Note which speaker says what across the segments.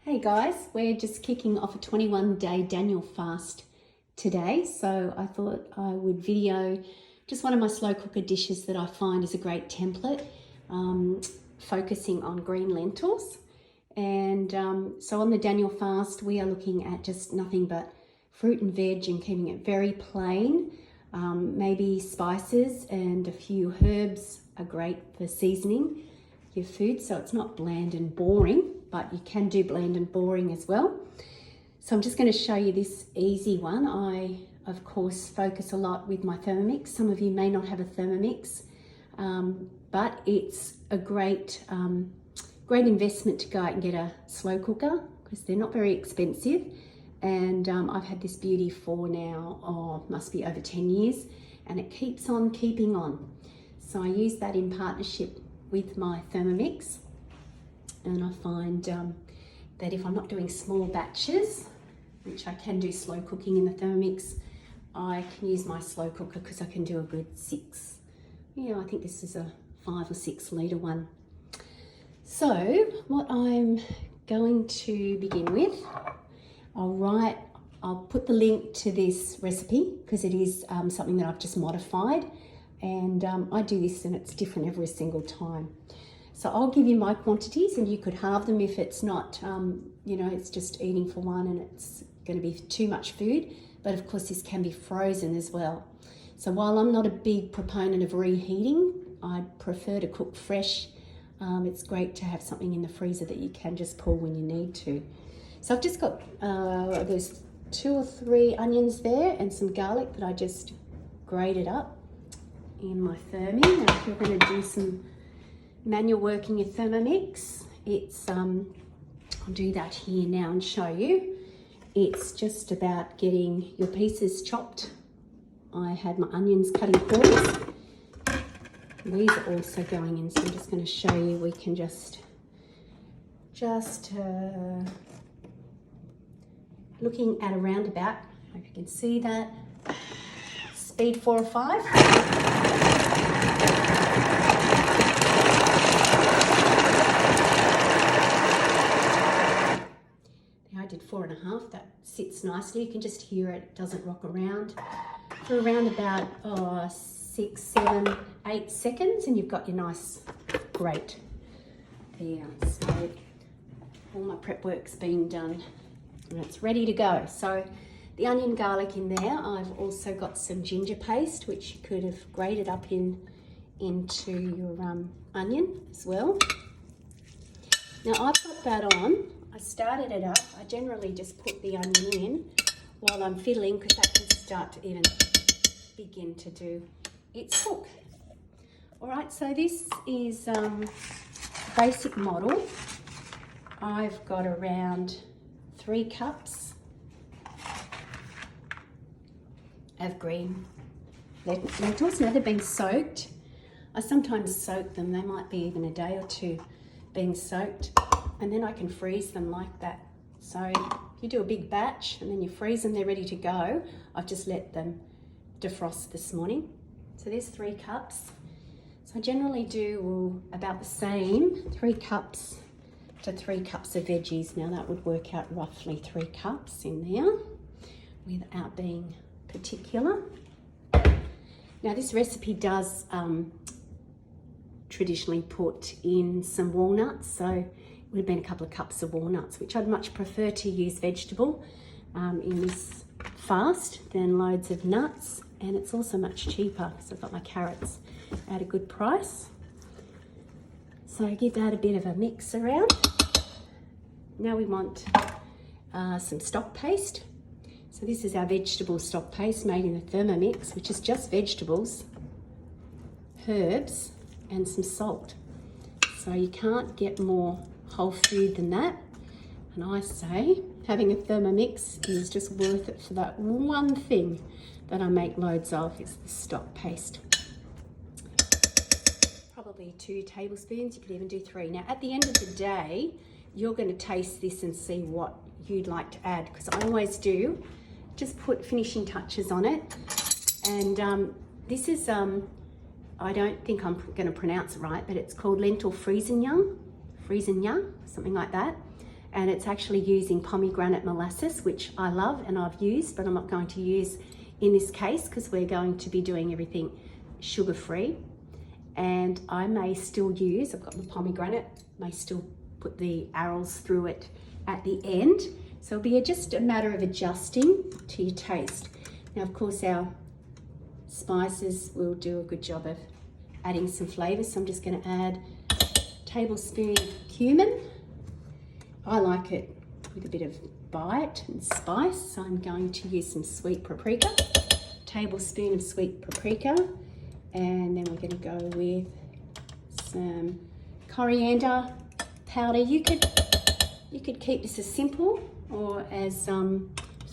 Speaker 1: Hey guys, we're just kicking off a 21-day Daniel fast today, so I thought I would video just one of my slow cooker dishes that I find is a great template, focusing on green lentils. And so on the Daniel fast, we are looking at just nothing but fruit and veg and keeping it very plain. Maybe spices and a few herbs are great for seasoning your food, so it's not bland and boring, but you can do bland and boring as well. So I'm just going to show you this easy one. I, of course, focus a lot with my Thermomix. Some of you may not have a Thermomix, but it's a great investment to go out and get a slow cooker because they're not very expensive. And I've had this beauty for now, must be over 10 years, and it keeps on keeping on. So I use that in partnership with my Thermomix. And I find that if I'm not doing small batches, which I can do slow cooking in the Thermomix, I can use my slow cooker because I can do a good 6. Yeah, I think this is a 5 or 6 litre one. So what I'm going to begin with, I'll put the link to this recipe because it is something that I've just modified, and I do this and it's different every single time. So I'll give you my quantities and you could halve them if it's not, it's just eating for one and it's going to be too much food. But of course this can be frozen as well. So while I'm not a big proponent of reheating, I prefer to cook fresh. It's great to have something in the freezer that you can just pull when you need to. So I've just got, there's 2 or 3 onions there and some garlic that I just grated up in my Thermi. Now if you're going to do some manual work in your Thermomix, it's I'll do that here now and show you. It's just about getting your pieces chopped. I had my onions cut in quarters. These are also going in, so I'm just going to show you. We can just looking at a roundabout. Hope you can see that. Speed 4 or 5. I did 4.5. That sits nicely. You can just hear it. It doesn't rock around. For around about 6, 7, 8 seconds, and you've got your nice grate there. So all my prep work's been done and it's ready to go. So the onion, garlic in there. I've also got some ginger paste, which you could have grated up into your onion as well. Now I've got that on. I started it up. I generally just put the onion in while I'm fiddling because that can start to even begin to do its cook. All right, so this is basic model. I've got around 3 cups of green lentils. Now they've been soaked. I sometimes soak them. They might be even a day or 2 being soaked. And then I can freeze them like that. So if you do a big batch and then you freeze them, they're ready to go. I've just let them defrost this morning. So there's 3 cups. So I generally do about the same, 3 cups to 3 cups of veggies. Now that would work out roughly 3 cups in there without being particular. Now this recipe does traditionally put in some walnuts. So would have been a couple of cups of walnuts, which I'd much prefer to use vegetable in this fast than loads of nuts. And it's also much cheaper because I've got my carrots at a good price. So I give that a bit of a mix around. Now we want some stock paste. So this is our vegetable stock paste made in the Thermomix, which is just vegetables, herbs, and some salt. So you can't get more whole food than that, and I say having a Thermomix is just worth it for that one thing that I make loads of, is the stock paste. Probably 2 tablespoons, you could even do 3. Now at the end of the day you're going to taste this and see what you'd like to add, because I always do just put finishing touches on it. And this is I don't think I'm going to pronounce it right, but it's called lentil friesen young, something like that. and it's actually using pomegranate molasses, which I love and I've used, but I'm not going to use in this case because we're going to be doing everything sugar-free. And I may still use, I've got the pomegranate, may still put the arils through it at the end. So it'll be just a matter of adjusting to your taste. Now, of course, our spices will do a good job of adding some flavour. So I'm just going to add a tablespoon of cumin. I like it with a bit of bite and spice. So I'm going to use some sweet paprika, tablespoon of sweet paprika, and then we're going to go with some coriander powder. You could keep this as simple or as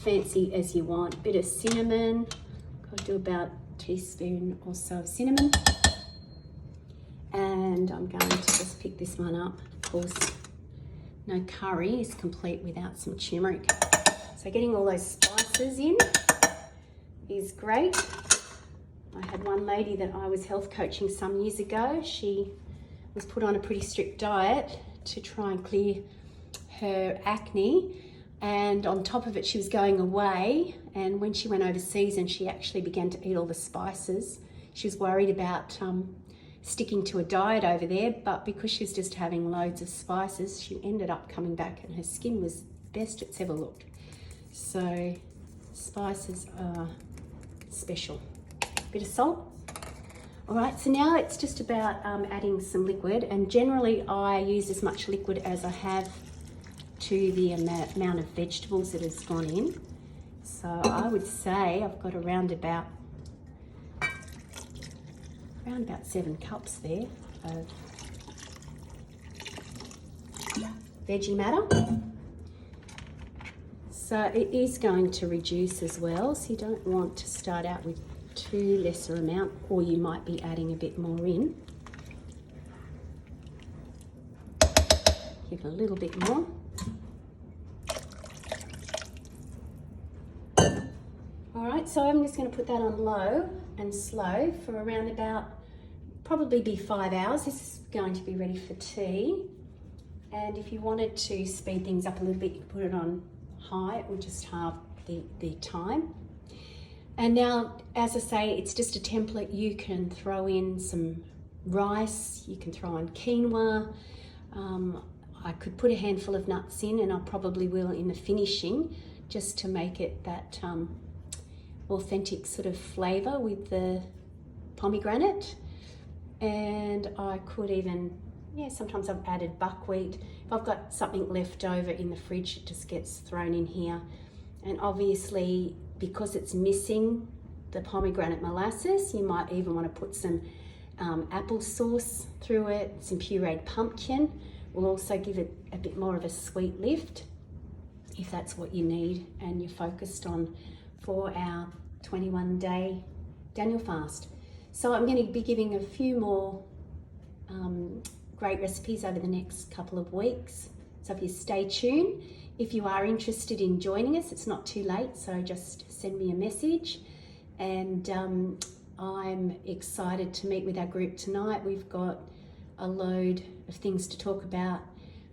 Speaker 1: fancy as you want. A bit of cinnamon. I'll do about a teaspoon or so of cinnamon. And I'm going to just pick this one up. Of course, no curry is complete without some turmeric. So getting all those spices in is great. I had one lady that I was health coaching some years ago. She was put on a pretty strict diet to try and clear her acne, and on top of it she was going away, and when she went overseas and she actually began to eat all the spices, she was worried about sticking to a diet over there, but because she was just having loads of spices, she ended up coming back and her skin was the best it's ever looked. So spices are special. Bit of salt. All right, so now it's just about adding some liquid, and generally I use as much liquid as I have to the amount of vegetables that has gone in. So I would say I've got around about 7 cups there of veggie matter. So it is going to reduce as well, so you don't want to start out with too lesser amount, or you might be adding a bit more in. Give it a little bit more. All right, so I'm just going to put that on low and slow for around about, probably be 5 hours. This is going to be ready for tea. And if you wanted to speed things up a little bit, you could put it on high. It will just halve the time. And now, as I say, it's just a template. You can throw in some rice, you can throw in quinoa. I could put a handful of nuts in, and I probably will in the finishing, just to make it that authentic sort of flavour with the pomegranate. And I could even, sometimes I've added buckwheat. If I've got something left over in the fridge, it just gets thrown in here. And obviously, because it's missing the pomegranate molasses, you might even want to put some apple sauce through it. Some pureed pumpkin will also give it a bit more of a sweet lift, if that's what you need and you're focused on for our 21-day Daniel fast. So I'm going to be giving a few more great recipes over the next couple of weeks. So if you stay tuned, if you are interested in joining us, it's not too late, so just send me a message. And I'm excited to meet with our group tonight. We've got a load of things to talk about.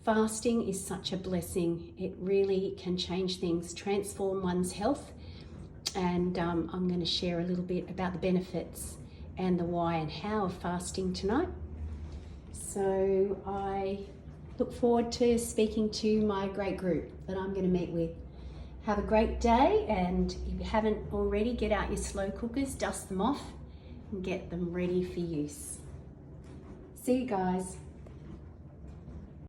Speaker 1: Fasting is such a blessing. It really can change things, transform one's health. And I'm going to share a little bit about the benefits and the why and how of fasting tonight. So I look forward to speaking to my great group that I'm going to meet with. Have a great day, and if you haven't already, get out your slow cookers, dust them off and get them ready for use. See you guys.